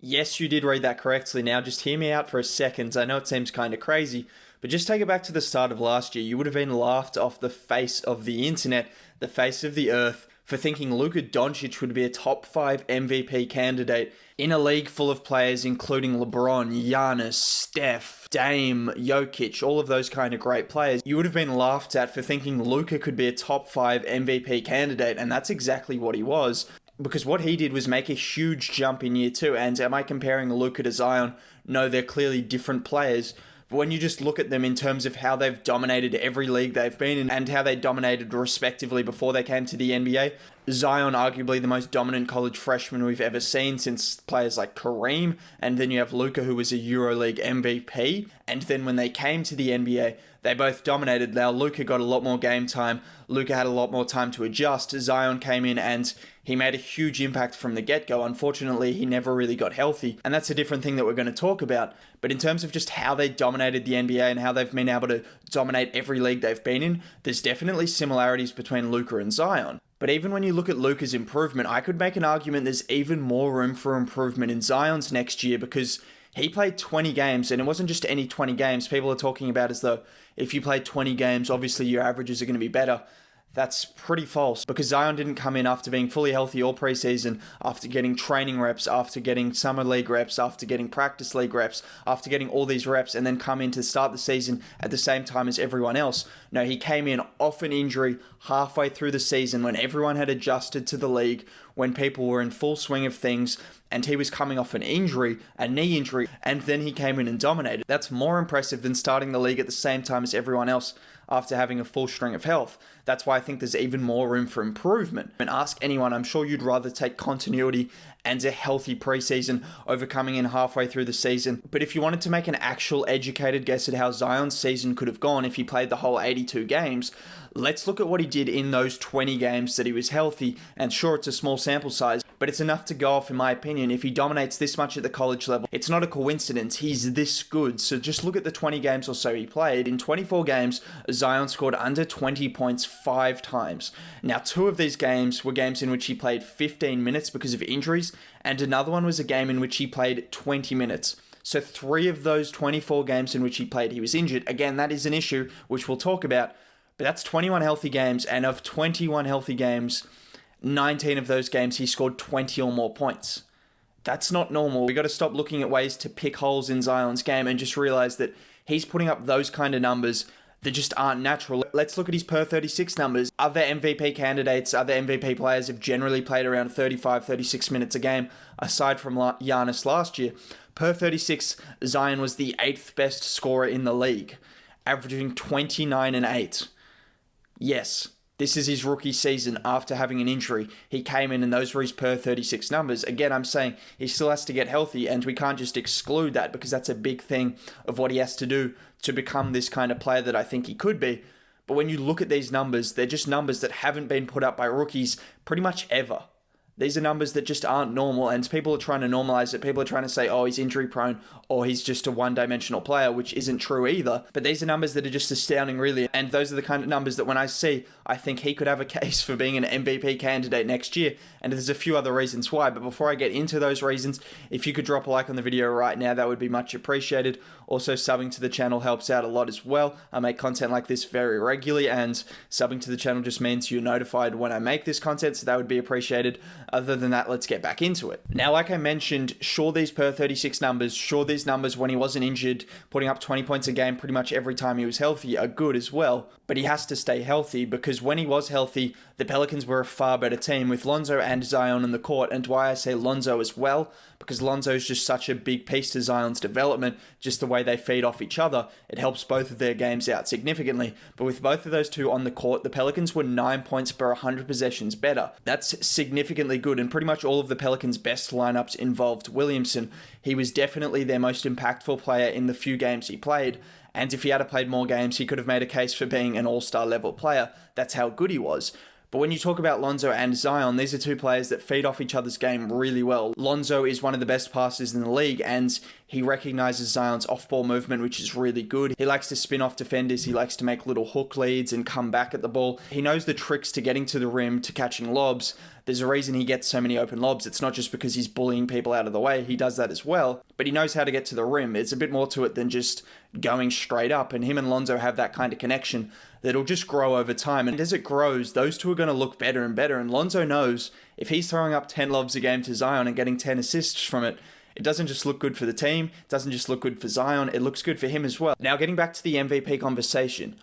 Yes, you did read that correctly. Now, just hear me out for a second. I know it seems kind of crazy, but just take it back to the start of last year. You would have been laughed off the face of the internet, the face of the earth, for thinking Luka Doncic would be a top 5 MVP candidate in a league full of players including LeBron, Giannis, Steph, Dame, Jokic, all of those kind of great players. You would have been laughed at for thinking Luka could be a top 5 MVP candidate, and that's exactly what he was. Because what he did was make a huge jump in year 2. And am I comparing Luka to Zion? No, they're clearly different players. But when you just look at them in terms of how they've dominated every league they've been in and how they dominated respectively before they came to the NBA, Zion arguably the most dominant college freshman we've ever seen since players like Kareem, and then you have Luka, who was a EuroLeague MVP, and then when they came to the NBA, they both dominated. Now Luka got a lot more game time, Luka had a lot more time to adjust. Zion came in and he made a huge impact from the get-go. Unfortunately, he never really got healthy, and that's a different thing that we're going to talk about. But in terms of just how they dominated the NBA and how they've been able to dominate every league they've been in, there's definitely similarities between Luka and Zion. But even when you look at Luka's improvement, I could make an argument there's even more room for improvement in Zion's next year, because he played 20 games, and it wasn't just any 20 games. People are talking about as though if you play 20 games, obviously your averages are going to be better. That's pretty false, because Zion didn't come in after being fully healthy all preseason, after getting training reps, after getting summer league reps, after getting practice league reps, after getting all these reps, and then come in to start the season at the same time as everyone else. No, he came in off an injury halfway through the season when everyone had adjusted to the league, when people were in full swing of things, and he was coming off an injury, a knee injury, and then he came in and dominated. That's more impressive than starting the league at the same time as everyone else after having a full string of health. That's why I think there's even more room for improvement. And ask anyone, I'm sure you'd rather take continuity and a healthy preseason over coming in halfway through the season. But if you wanted to make an actual educated guess at how Zion's season could have gone if he played the whole 82 games, let's look at what he did in those 20 games that he was healthy. And sure, it's a small sample size, but it's enough to go off, in my opinion. If he dominates this much at the college level, it's not a coincidence. He's this good. So just look at the 20 games or so he played. In 24 games, Zion scored under 20 points 5 times. Now, 2 of these games were games in which he played 15 minutes because of injuries, and another one was a game in which he played 20 minutes. So 3 of those 24 games in which he played, he was injured. Again, that is an issue, which we'll talk about. But that's 21 healthy games, and of 21 healthy games, 19 of those games he scored 20 or more points. That's not normal. We got to stop looking at ways to pick holes in Zion's game and just realize that he's putting up those kind of numbers that just aren't natural. Let's look at his per 36 numbers. Other MVP candidates, other MVP players have generally played around 35, 36 minutes a game, aside from Giannis last year. Per 36, Zion was the 8th best scorer in the league, averaging 29 and 8. Yes, this is his rookie season after having an injury. He came in and those were his per 36 numbers. Again, I'm saying he still has to get healthy, and we can't just exclude that, because that's a big thing of what he has to do to become this kind of player that I think he could be. But when you look at these numbers, they're just numbers that haven't been put up by rookies pretty much ever. These are numbers that just aren't normal, and people are trying to normalize it. People are trying to say, oh, he's injury prone, or he's just a one-dimensional player, which isn't true either. But these are numbers that are just astounding, really. And those are the kind of numbers that when I see, I think he could have a case for being an MVP candidate next year. And there's a few other reasons why. But before I get into those reasons, if you could drop a like on the video right now, that would be much appreciated. Also, subbing to the channel helps out a lot as well. I make content like this very regularly, and subbing to the channel just means you're notified when I make this content, so that would be appreciated. Other than that, let's get back into it. Now, like I mentioned, sure, these per 36 numbers, sure, these numbers when he wasn't injured, putting up 20 points a game pretty much every time he was healthy, are good as well. But he has to stay healthy, because when he was healthy, the Pelicans were a far better team with Lonzo and Zion on the court. And why I say Lonzo as well, because Lonzo is just such a big piece to Zion's development, just the way they feed off each other. It helps both of their games out significantly. But with both of those two on the court, the Pelicans were 9 points per 100 possessions better. That's significantly good, and pretty much all of the Pelicans' best lineups involved Williamson. He was definitely their most impactful player in the few games he played. And if he had played more games, he could have made a case for being an all-star level player. That's how good he was. But when you talk about Lonzo and Zion, these are two players that feed off each other's game really well. Lonzo is one of the best passers in the league, and He recognizes Zion's off-ball movement, which is really good. He likes to spin off defenders. He likes to make little hook leads and come back at the ball. He knows the tricks to getting to the rim, to catching lobs. There's a reason he gets so many open lobs. It's not just because he's bullying people out of the way. He does that as well. But he knows how to get to the rim. It's a bit more to it than just going straight up. And him and Lonzo have that kind of connection that'll just grow over time. And as it grows, those two are going to look better and better. And Lonzo knows if he's throwing up 10 lobs a game to Zion and getting 10 assists from it, it doesn't just look good for the team. It doesn't just look good for Zion. It looks good for him as well. Now, getting back to the MVP conversation.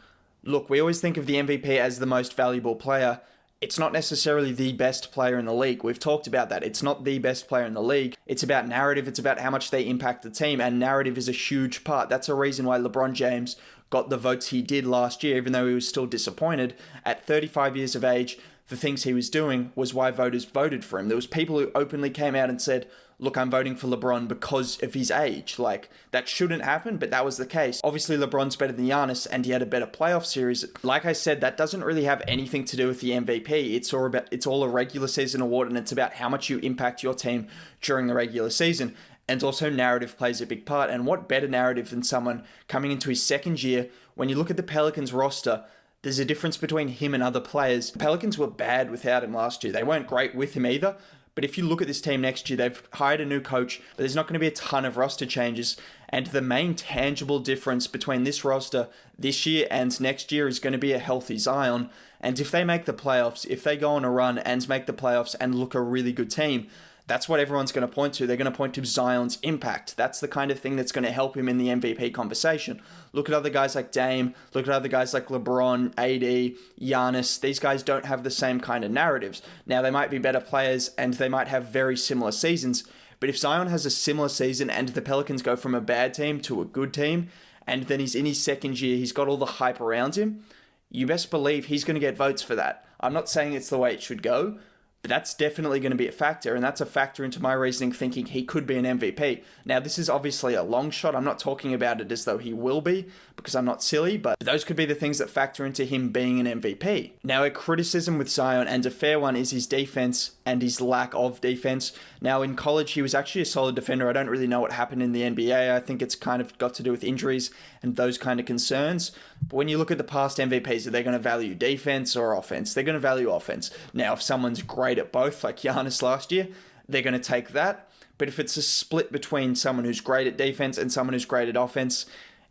Look, we always think of the MVP as the most valuable player. It's not necessarily the best player in the league. We've talked about that. It's not the best player in the league. It's about narrative. It's about how much they impact the team. And narrative is a huge part. That's a reason why LeBron James got the votes he did last year, even though he was still disappointed. At 35 years of age, the things he was doing was why voters voted for him. There was people who openly came out and said, look, I'm voting for LeBron because of his age. Like, that shouldn't happen, but that was the case. Obviously, LeBron's better than Giannis, and he had a better playoff series. Like I said, that doesn't really have anything to do with the MVP. It's all a regular season award, and it's about how much you impact your team during the regular season. And also, narrative plays a big part. And what better narrative than someone coming into his second year? When you look at the Pelicans roster, there's a difference between him and other players. The Pelicans were bad without him last year. They weren't great with him either. But if you look at this team next year, they've hired a new coach, but there's not going to be a ton of roster changes. And the main tangible difference between this roster this year and next year is going to be a healthy Zion. And if they make the playoffs, if they go on a run and make the playoffs and look a really good team, that's what everyone's going to point to. They're going to point to Zion's impact. That's the kind of thing that's going to help him in the MVP conversation. Look at other guys like Dame. Look at other guys like LeBron, AD, Giannis. These guys don't have the same kind of narratives. Now, they might be better players and they might have very similar seasons. But if Zion has a similar season and the Pelicans go from a bad team to a good team, and then he's in his second year, he's got all the hype around him, you best believe he's going to get votes for that. I'm not saying it's the way it should go, but that's definitely going to be a factor, and that's a factor into my reasoning thinking he could be an MVP. Now, this is obviously a long shot. I'm not talking about it as though he will be, because I'm not silly, but those could be the things that factor into him being an MVP. Now, a criticism with Zion, and a fair one, is his defense and his lack of defense. Now, in college, he was actually a solid defender. I don't really know what happened in the NBA. I think it's kind of got to do with injuries and those kind of concerns. But when you look at the past MVPs, are they going to value defense or offense? They're going to value offense. Now, if someone's great at both, like Giannis last year, they're going to take that. But if it's a split between someone who's great at defense and someone who's great at offense,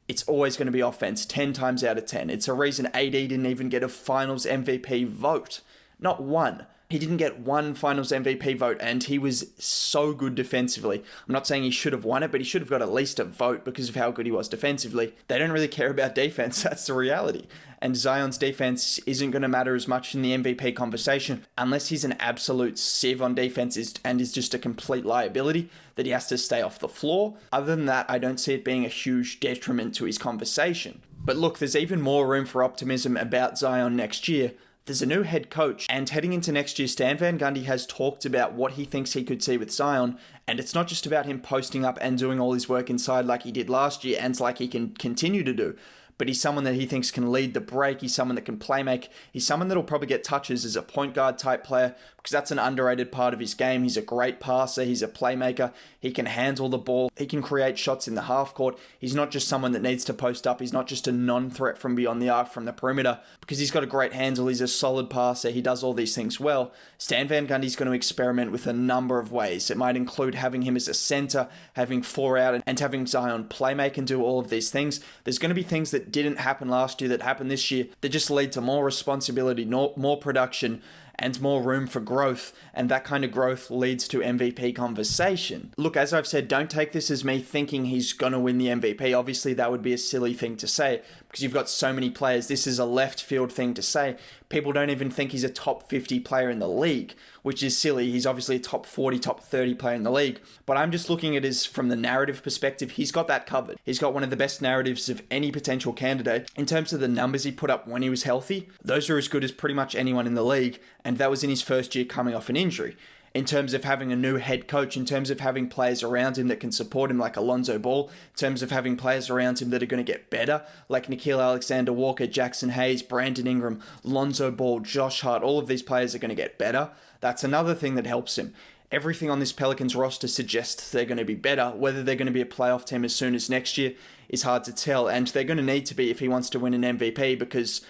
it's always going to be offense 10 times out of 10. It's a reason AD didn't even get a finals MVP vote. Not one. He didn't get one finals MVP vote, and he was so good defensively. I'm not saying he should have won it, but he should have got at least a vote because of how good he was defensively. They don't really care about defense. That's the reality. And Zion's defense isn't going to matter as much in the MVP conversation unless he's an absolute sieve on defense and is just a complete liability that he has to stay off the floor. Other than that, I don't see it being a huge detriment to his conversation. But look, there's even more room for optimism about Zion next year. There's a new head coach, and heading into next year, Stan Van Gundy has talked about what he thinks he could see with Zion, and it's not just about him posting up and doing all his work inside like he did last year and like he can continue to do, but he's someone that he thinks can lead the break. He's someone that can play make. He's someone that'll probably get touches as a point guard type player because that's an underrated part of his game. He's a great passer. He's a playmaker. He can handle the ball. He can create shots in the half court. He's not just someone that needs to post up. He's not just a non-threat from beyond the arc from the perimeter because he's got a great handle. He's a solid passer. He does all these things well. Stan Van Gundy's going to experiment with a number of ways. It might include having him as a center, having 4 out, and having Zion play make and do all of these things. There's going to be things that didn't happen last year that happened this year that just lead to more responsibility, more production, and more room for growth, and that kind of growth leads to MVP conversation. Look, as I've said, don't take this as me thinking he's going to win the MVP. Obviously, that would be a silly thing to say because you've got so many players. This is a left field thing to say. People don't even think he's a top 50 player in the league, which is silly. He's obviously a top 40, top 30 player in the league. But I'm just looking at it from the narrative perspective. He's got that covered. He's got one of the best narratives of any potential candidate. In terms of the numbers he put up when he was healthy, those are as good as pretty much anyone in the league. And that was in his first year coming off an injury. In terms of having a new head coach, in terms of having players around him that can support him like Lonzo Ball, in terms of having players around him that are going to get better, like Nickeil Alexander-Walker, Jackson Hayes, Brandon Ingram, Lonzo Ball, Josh Hart, all of these players are going to get better. That's another thing that helps him. Everything on this Pelicans roster suggests they're going to be better. Whether they're going to be a playoff team as soon as next year is hard to tell, and they're going to need to be if he wants to win an MVP, because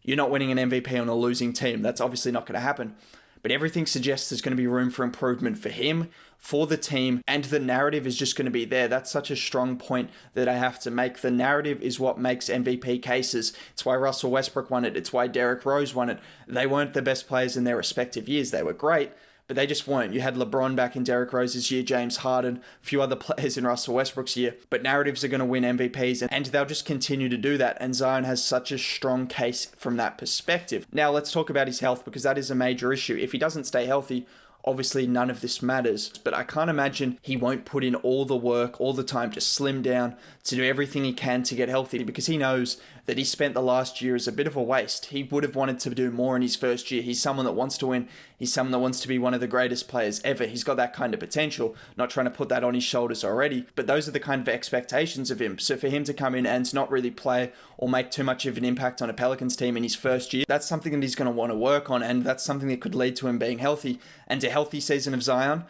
you're not winning an MVP on a losing team. That's obviously not going to happen. But everything suggests there's going to be room for improvement for him, for the team, and the narrative is just going to be there. That's such a strong point that I have to make. The narrative is what makes MVP cases. It's why Russell Westbrook won it. It's why Derrick Rose won it. They weren't the best players in their respective years. They were great, but they just weren't. You had LeBron back in Derrick Rose's year, James Harden, a few other players in Russell Westbrook's year, but narratives are going to win MVPs, and they'll just continue to do that, and Zion has such a strong case from that perspective. Now let's talk about his health, because that is a major issue. If he doesn't stay healthy, obviously none of this matters, but I can't imagine he won't put in all the work, all the time to slim down, to do everything he can to get healthy, because he knows that he spent the last year as a bit of a waste. He would have wanted to do more in his first year. He's someone that wants to win. He's someone that wants to be one of the greatest players ever. He's got that kind of potential. Not trying to put that on his shoulders already, but those are the kind of expectations of him. So for him to come in and not really play or make too much of an impact on a Pelicans team in his first year, that's something that he's going to want to work on, and that's something that could lead to him being healthy. And a healthy season of Zion,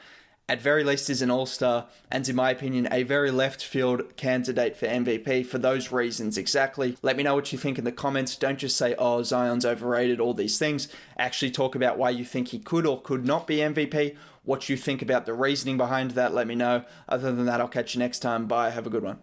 at very least, is an all-star, and in my opinion, a very left field candidate for MVP for those reasons exactly. Let me know what you think in the comments. Don't just say, oh, Zion's overrated, all these things. Actually talk about why you think he could or could not be MVP, what you think about the reasoning behind that. Let me know. Other than that, I'll catch you next time. Bye. Have a good one.